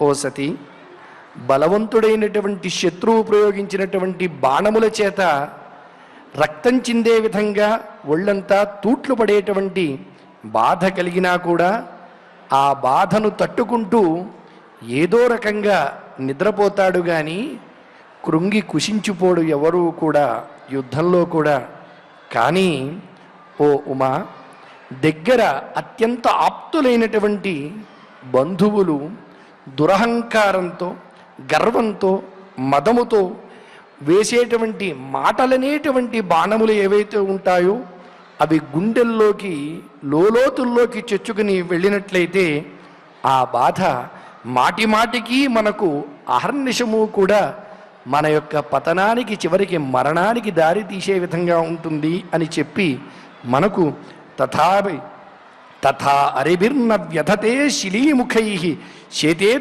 ఓ సతి, బలవంతుడైనటువంటి శత్రువు ప్రయోగించినటువంటి బాణముల చేత రక్తం చిందే విధంగా ఒళ్ళంతా తూట్లు పడేటువంటి బాధ కలిగినా కూడా ఆ బాధను తట్టుకుంటూ ఏదో రకంగా నిద్రపోతాడు కానీ కృంగి కుషించిపోడు ఎవరూ కూడా యుద్ధంలో కూడా. కానీ ఓ ఉమా, దగ్గర అత్యంత ఆప్తులైనటువంటి బంధువులు దురహంకారంతో, గర్వంతో, మదముతో వేసేటువంటి మాటలనేటువంటి బాణములు ఏవైతే ఉంటాయో అవి గుండెల్లోకి లోలోతుల్లోకి చొచ్చుకుని వెళ్ళినట్లయితే ఆ బాధ మాటి మాటికి మనకు అహర్నిశము కూడా మన యొక్క పతనానికి, చివరికి మరణానికి దారి తీసే విధంగా ఉంటుంది అని చెప్పి మనకు తథా అరిభిర్న వ్యధతే శిలీముఖై శేతే